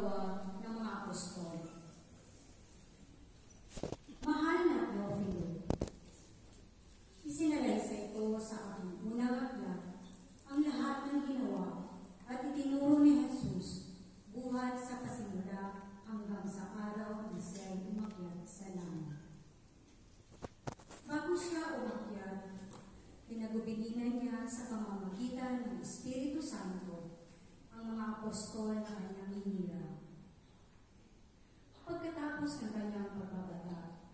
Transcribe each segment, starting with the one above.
gawa ng mga apostol. Mahal na Teofilo, isinalaysay ko sa aking unang aklat ang lahat ng ginawa at itinuro ni Jesus buhat sa pasimula hanggang sa araw na siya'y umakyat sa langit. Bago siya umakyat, pinagubilinan niya sa pamamagitan ng Espiritu Santo ang mga apostol na kanyang hinirang. Pagkatapos ng kanyang pagbabata,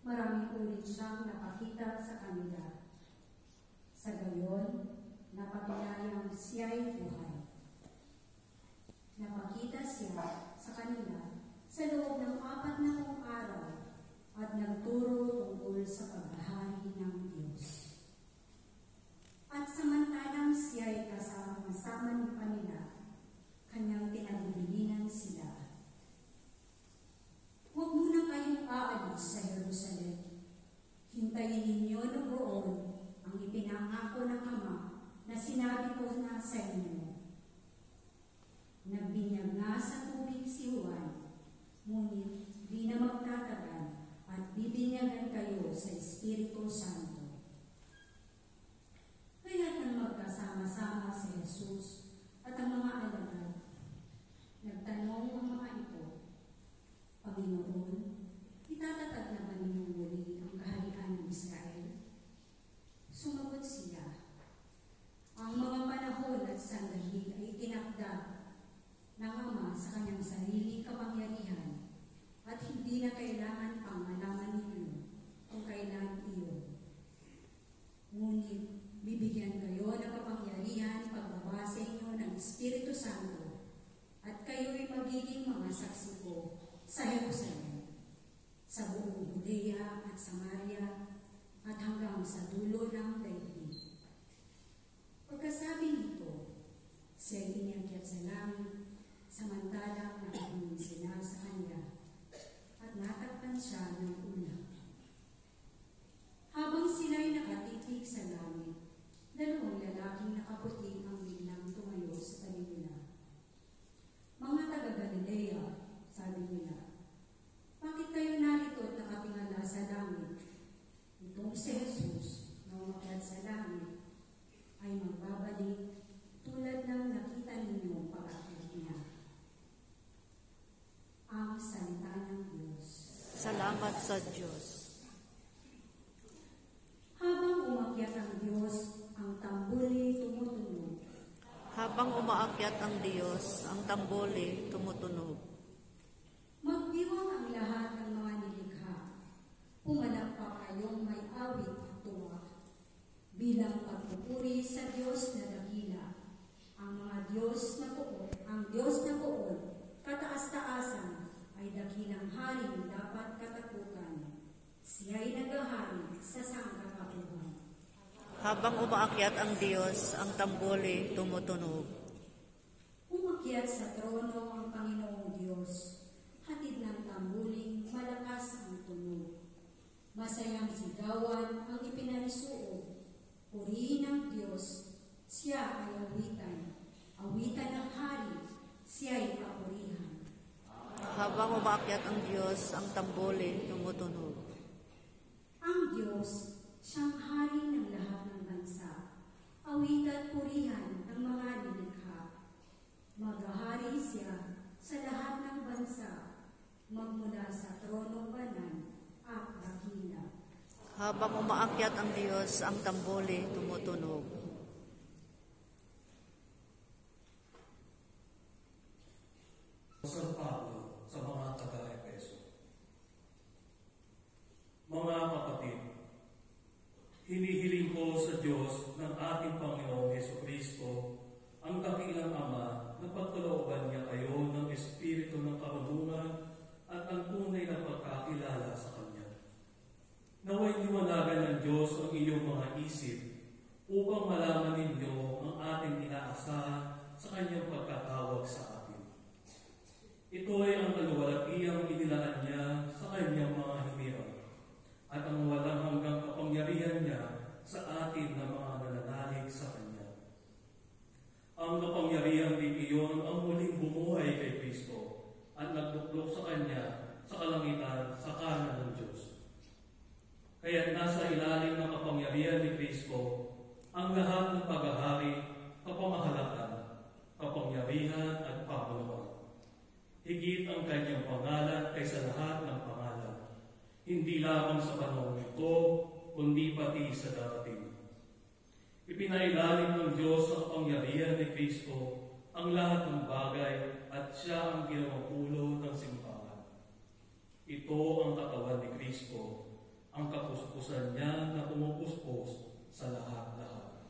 maraming ulit siyang napakita sa kanila. Sa gayon, napatunayang siya'y buhay. Napakita siya sa kanila sa loob ng 40 araw at nagturo tungkol sa paghahari ng Diyos. At samantalang siya'y kasama ng kanila, kanyang pinagubilinan sila. Huwag muna kayong aalis sa Jerusalem. Hintayin ninyo noon ang ipinangako ng Ama na sinabi ko na sa inyo. Nagbinyag nga sa tubig si Juan, ngunit di na magtatagal at bibinyagan kayo sa Espiritu Santo. Kaya't nang magkasama-sama si Jesus at ang mga alagad, nagtanong ang mga ito, Panginoon, itatatag na ba ninyong muli ang kaharian ng Israel? Sumagot sila, ang mga panahon at sandali ay tinakda ng Ama sa kanyang sariling kapangyarihan at hindi na kailangan pang malaman ninyo kung kailan iyon. Ngunit bibigyan kayo ng kapangyarihan pagbaba sa inyo ng Espiritu Santo at kayo ay magiging mga saksi ko sa Jerusalem, sa buong Judea at Samaria at hanggang sa dulo ng daigdig. Pagkasabi nito, siya inakyat sa langit samantalang nakatingin sila sa kanya at natakpan siya ng una. Habang sila'y nakatitig sa langit, 2 lalaking nakaputi ang biglang tumayo sa tabi nila. Mga taga-Galilea, sabi nila, bakit kayo narito at nakatingala sa langit? Itong si Jesus na umakyat sa langit ay magbabalik tulad ng nakita ninyong pag-akyat niya. Ang salita ng Diyos. Salamat sa Diyos. Habang umakyat ang Diyos, ang tambuli tumutunog. Habang umaakyat ang Diyos, ang tambuli tumutunog. Magdiwang ang lahat ng mga nilikha. Pumalakpak kayong may awit at tuwa. Bilang pagpupuri sa Diyos na dakila. Ang mga Diyos na poon, ang Diyos na poon, kataas-taasan, ay dakilang haring dapat katakutan. Siya'y naghahari sa sangkatauhan. Habang umaakyat ang Diyos, ang tambuli tumutunog. Umakyat sa trono ang Panginoong Diyos, hatid ng tambuling malakas ang tunog. Masayang sigawan ang ipinarisuo. Purihin ang Diyos, siya ay awitan. Awitan ng hari, siya'y papurihan. Habang umaakyat ang Diyos, ang tambuli tumutunog. Ang Diyos, siyang hari ng lahat ng bansa. Awit at purihan ng mga nilikha. Maghahari siya sa lahat ng bansa, magmula sa tronong banal at dakila. Habang umaakyat ang Diyos, ang tambuli tumutunog. San Pablo sa mga taga-Efeso. Mga kapatid, hinihiling ko sa Diyos ng ating Panginoong Jesucristo, ang dakilang Ama, na pagkalooban niya kayo ng Espiritu ng karunungan at ang tunay na pagkakilala sa Kanya. Naway liwanagan ng Diyos ang iyong mga isip upang malaman ninyo ang ating inaasahan sa Kanyang pagkatawag sa atin. Ito ay ang kaluwalhatiang inilaan niya sa Kanyang mga hinirang at ang walang hanggang kapangyarihan niya sa atin na mga nananalig sa Kanya. Ang kapangyarihan din iyon ang muling bumuhay kay Kristo nakatuklok sa Kanya sa kalangitan sa kanan ng Diyos. Kaya't nasa ilalim ng kapangyarihan ni Kristo ang lahat ng paghahari, kapamahalaan, kapangyarihan at pamumunuan. Higit ang Kanyang pangalan kaysa lahat ng pangalan, hindi lamang sa panahon ito, kundi pati sa darating. Ipinailalim ng Diyos sa kapangyarihan ni Kristo ang lahat ng bagay at Siya ang ginawang ulo ng simbahan. Ito ang katawan ni Kristo, ang kapuspusan niya na pumupuspos sa lahat-lahat.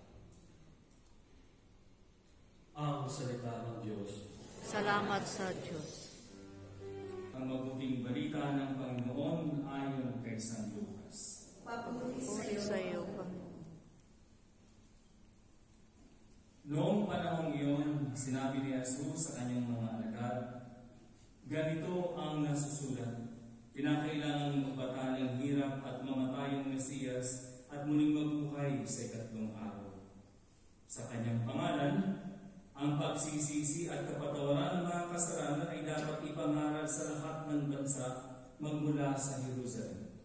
Ang salita ng Diyos. Salamat sa Diyos. Ang mabuting balita ng Panginoon ayon kay San Lucas. Papuri Puri sa iyo, Panginoon. Noong panahong iyon, sinabi ni Jesus sa kanyang mga alagad, ganito ang nasusulat, kinakailangang magbata ng hirap at mamatay ang Mesiyas at muling mabuhay sa ikatlong araw. Sa kanyang pangalan, ang pagsisisi at kapatawaran ng mga kasalanan ay dapat ipangaral sa lahat ng bansa magmula sa Jerusalem.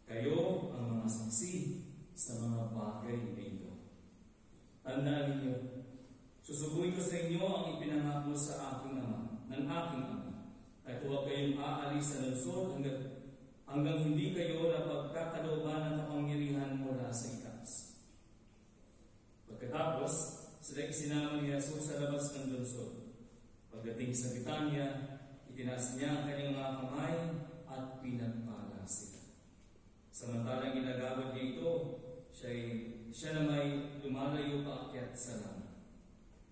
Kayo ang mga saksi sa mga bagay na ito. Tandaan ninyo, susubuin ko sa inyo ang ipinangako sa aking ama, ng aking ama, at huwag kayong aalis sa lungsod hanggang hindi kayo napagkakalooban ng kapangyarihan mula sa itaas. Pagkatapos, sila isinama ni Jesus sa labas ng lungsod. Pagdating sa Betania, itinaas niya ang kanyang mga kamay at pinagpala sila. Samantalang ginagawad niya ito, siya na may lumalayo paakyat sa langit.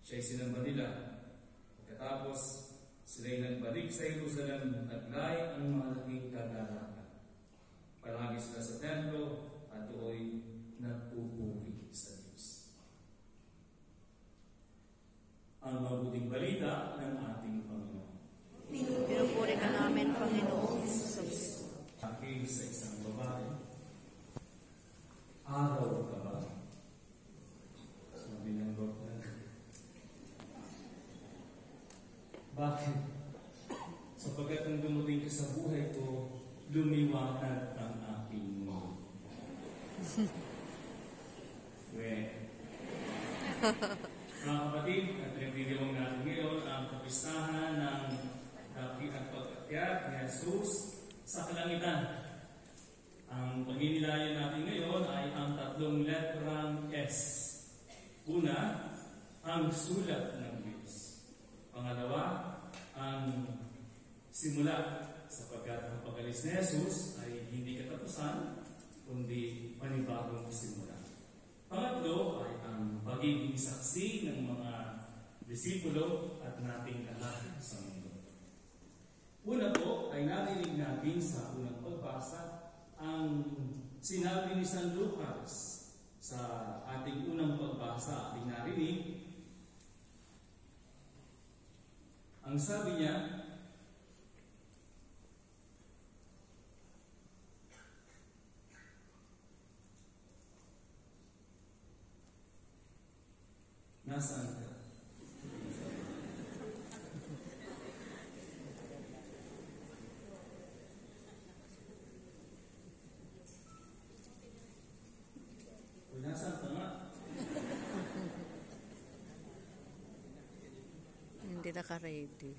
Siya'y sinamba nila. Pagkatapos, sila'y nagbalik sa Jerusalem at naglay ang malaking kagalakan. Palagi sila sa templo at do'y nagpupuri sa Diyos. Ang mabuting balita ng ating Panginoon. Pinupuri ka namin, Panginoon. Aking sa isang babae, araw ka ba? Sabi ng doktor. Bakit? Sapagkat nung dumating ka sa buhay ko, lumiwanag ang aking mundo. Mga kapatid, at nagdidilawang natin ngayon ang kapistahan ng dakilang pag-akyat ni Jesus sa kalangitan. Ang paginilayan natin ngayon ay ang tatlong letrang S. Una, ang sulat ng Diyos. Pangalawa, ang simula, sapagkat ang pag-alis ni Jesus ay hindi katapusan, kundi panibagong simula. Pangatlo ay ang pagiging saksi ng mga disipulo at nating lahat sa mundo. Una po ay narinig natin sa unang pagbasa ang sinabi ni San Lucas sa ating unang pagbasa, ating narinig. Ang sabi niya, nasaan ka? Nasaan ka nga? Hindi naka-ready.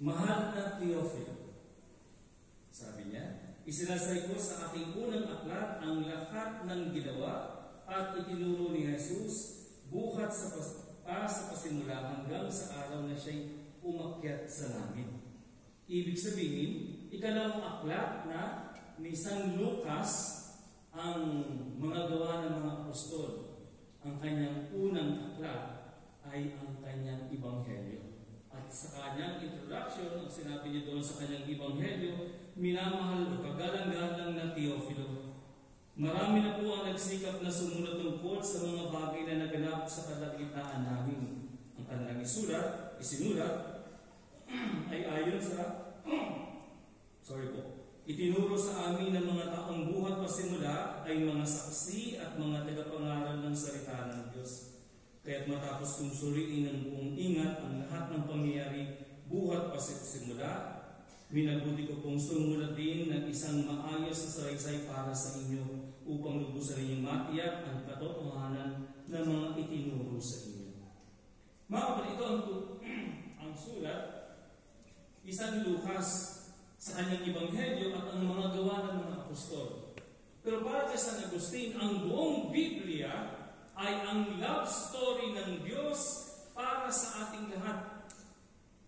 Mahal na Teofilo, sabi niya, isinasay ko sa aking unang aklat ang lahat ng ginawa at itinuro ni Jesus buhat sa pasimula hanggang sa araw na siya'y umakyat sa langit. Ibig sabihin, ikalawang aklat na ni San Lucas ang mga gawa ng mga apostol. Ang kanyang unang aklat ay ang kanyang ebanghelyo. At sa kanyang introduction, ang sinabi niya doon sa kanyang ebanghelyo, minamahal o kagalang-galang na Teofilo. Marami na po ang nagsikap na sumunod tungkol sa mga bagay na naganap sa kalagitnaan namin. Ang kanilang isinulat, ay ayon sa Itinuro sa amin ng mga taong buhat pasimula ay mga saksi at mga tagapangaral ng salita ng Diyos. Kaya't matapos kong suriin ng buong ingat ang lahat ng pangyayari buhat pasimula, minabuti ko pong sumulatin ng isang maayos na salaysay para sa inyo upang lubusan ninyong matiyak ang katotohanan ng mga itinuro sa inyo. Mga kapatid, ito ang sulat, isa ni Lucas sa kanyang ebanghelyo at ang mga gawa ng mga apostol. Pero para kay San Agustin, ang buong Biblia ay ang love story ng Diyos para sa ating lahat.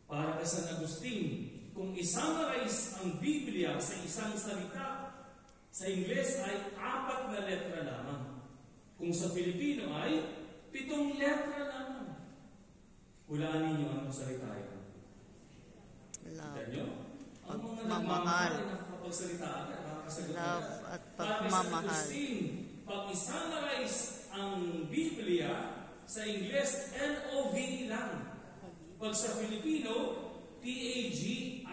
Para kay San Agustin, kung isummarize ang Biblia sa isang salita, sa Ingles ay 4 na letra lamang. Kung sa Filipino ay 7 letra lamang. Hulaan ninyo anong salita yun. Kita nyo? Ang mga Pagmamahal. nagmamahal ay nakakapagsalita agad, nakakasagot Love agad. at Para kay San pagmamahal. Agustin, pag isummarize ang Biblia sa Ingles, LOVE lang. Pag sa Filipino, TAGIBIG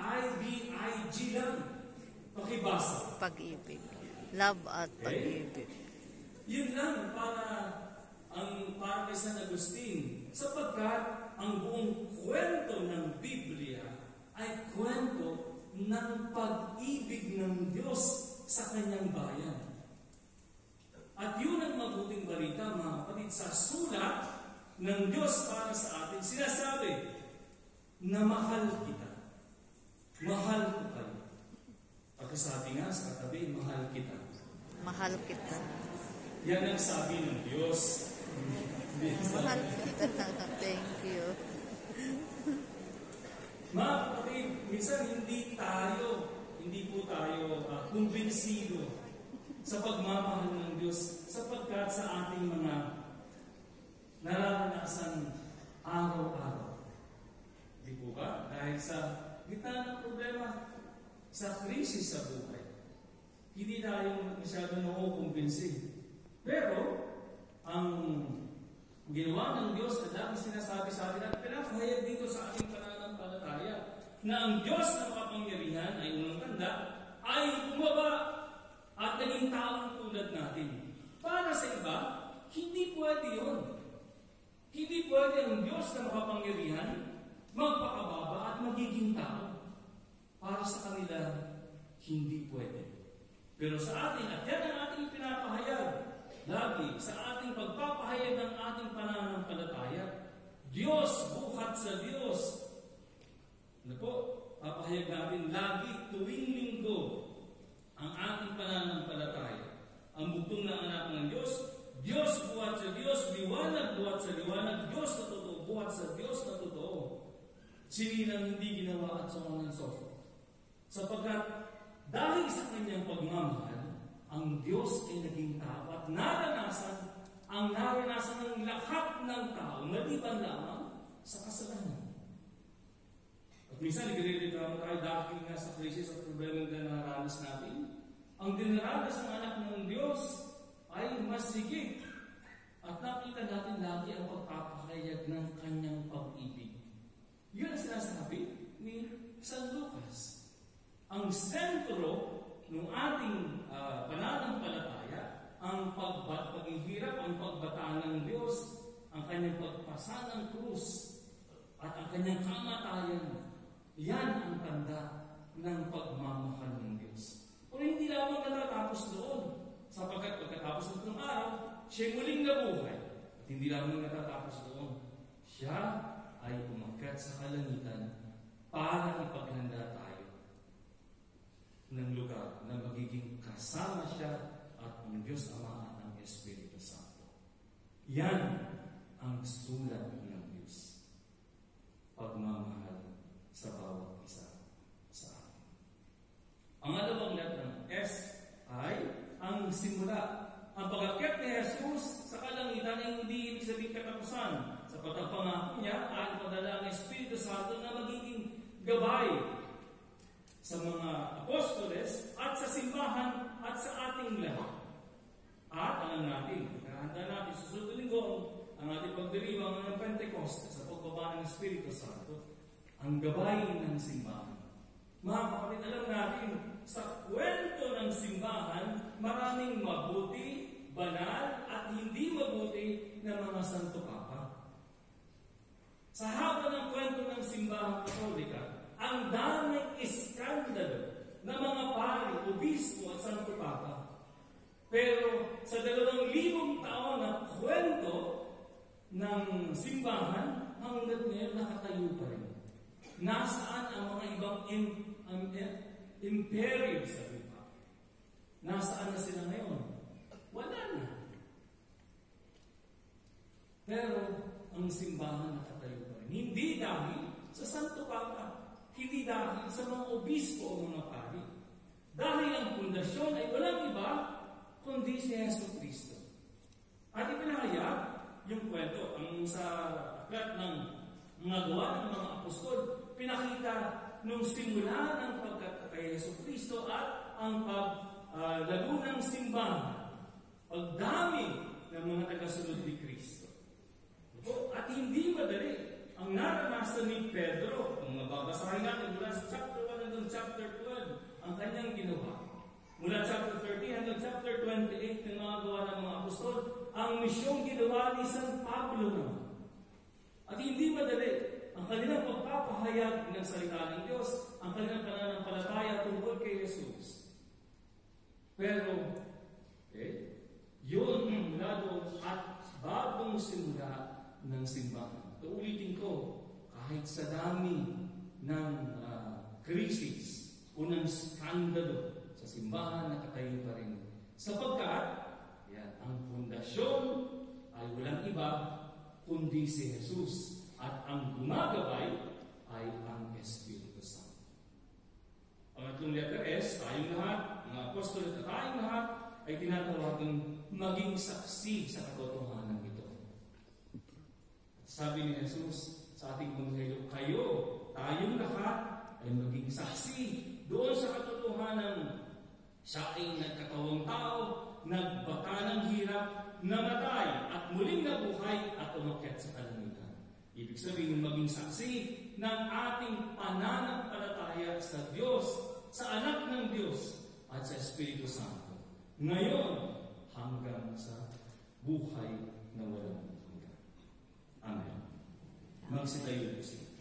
lang. Pakibasa. Pag-ibig. Love at pag-ibig. Yun lang para kay San Agustin. Sapagkat ang buong kwento ng Biblia ay kwento ng pag-ibig ng Diyos sa kanyang bayan. At yun ang mabuting balita, mga kapatid, sa sulat ng Diyos para sa atin. Sinasabi na mahal kita. Mahal ko kayo. Pagkasabi nga sa katabi, mahal kita. Mahal kita. Yan ang sabi ng Diyos. Mahal kita. Thank you. Mga kapatid, minsan hindi po tayo kumbinsido sa pagmamahal ng Diyos sapagkat sa ating mga nararanasan araw-araw. Di po ba? Dahil sa gitna ng problema, sa krisis sa buhay, hindi tayo masyado nakukumbinsi. Pero, ang ginawa ng Diyos na dami sinasabi sa atin at pinapahayag dito sa ating pananampalataya na ang Diyos na makapangyarihan ay unang tanda ay bumaba at naging taong tulad natin. Para sa iba, hindi pwede yun. Hindi pwede ang Diyos na makapangyarihan magpakababa at magiging tao. Para sa kanila, hindi pwede. Pero sa atin, at yan ang ating pinapahayag, lagi sa ating pagpapahayag ng ating pananampalataya, Diyos buhat sa Diyos. Ano po? Papahayag natin lagi tuwing linggo ang ating pananampalataya. Ang bugtong na anak ng Diyos, Diyos buhat sa Diyos, liwanag buhat sa liwanag, Diyos na totoo, buhat sa Diyos na totoo. Sinilang hindi ginawa at so on and so forth. Sapagkat dahil sa kanyang pagmamahal, ang Diyos ay naging tao at naranasan ng lahat ng tao, maliban lamang sa kasalanan. At minsan, nagre-reklamo tayo dahil nga sa krisis at problema na naranas natin. Ang dinaranas ng anak ng Diyos ay mas higit. At nakita natin lagi ang pagpapahayag ng kanyang pag-ibig. Yun ang sinasabi ni San Lucas. Ang sentro ng ating pananampalataya, ang paghihirap, ang pagbataan ng Diyos, ang kanyang pagpasa ng krus, at ang kanyang kamatayan, yan ang tanda ng pagmamahal ng Diyos. O hindi lamang natatapos doon, sapagkat pagkatapos ng araw, siya muling nabuhay. At hindi lamang natatapos doon, siya ay umakyat sa kalangitan para ipaghanda tayo ng lugar na magiging kasama siya at ang Diyos Ama at ang Espiritu Santo. Yan ang sulat ng Diyos. Pagmamahal sa bawat isa sa atin. Ang alawang letra ng S ay ang simula. Ang pag-akyat ni Jesus sa kalangitan ay hindi ibig sabihin katapusan. Sa pagpangako niya ay padala ang Espiritu Santo na magiging gabay sa mga apostoles at sa simbahan at sa ating lahat. At alam natin, nakahanda natin sa susunod linggo ang ating pagdiriwang ng Pentecost sa pagbaba ng Espiritu Santo, ang gabay ng simbahan. Mga kapatid, alam natin sa kwento ng simbahan, maraming mabuti, banal, at hindi mabuti na mga Santo Papa. Sa haba ng kwento ng simbahang Katolika, ang daming iskandalo na mga pari, obispo at Santo Papa. Pero sa 2,000 taon na kwento ng simbahan, hanggang ngayon nakatayo pa rin. Nasaan ang mga ibang imperyo sa lupa? Nasaan na sila ngayon? Wala na. Pero ang simbahan nakatayo pa rin. Hindi dahil sa Santo Papa, hindi dahil sa mga obispo o mga pari. Dahil ang pundasyon ay walang iba kundi si Yesu Cristo. At ipinahayag yung kwento ang sa aklat ng mga gawa ng mga apostol, pinakita nung simula ng pagkakay Yesu Cristo at ang paglago ng simbahan, pagdami ng mga tagasunod ni Cristo. At hindi madali ang naranasan ni Pedro, kung mababasahin natin mula sa chapter 1 hanggang chapter 12, ang kanyang ginawa. Mula chapter 13 hanggang chapter 28 ng mga gawa ng mga apostol, ang misyong ginawa ni San Pablo naman. At hindi madali ang kanilang pagpapahayag ng salita ng Diyos, ang kanilang pananampalataya tungkol kay Jesus. Pero, yun mula doon at bagong simula ng simbahan. Uulitin ko, kahit sa dami ng krisis o ng skandalo sa simbahan, nakatayo pa rin. Sapagkat, ang pundasyon ay walang iba kundi si Jesus. At ang gumagabay ay ang Espiritu Santo. Pangatlong letter S, tayong lahat, mga apostol at tayong lahat, ay tinatawagang maging saksi sa katotohanan ito. Sabi ni Jesus sa ating Ebanghelyo, tayong lahat ay maging saksi doon sa katotohanan. Siya ay nagkatawang tao, nagbata ng hirap, namatay at muling nabuhay at umakyat sa kalangitan. Ibig sabihin, maging saksi ng ating pananampalataya sa Diyos, sa Anak ng Diyos at sa Espiritu Santo. Ngayon, hanggang sa buhay na walang hanggan. Amen. Magsitayo po siya.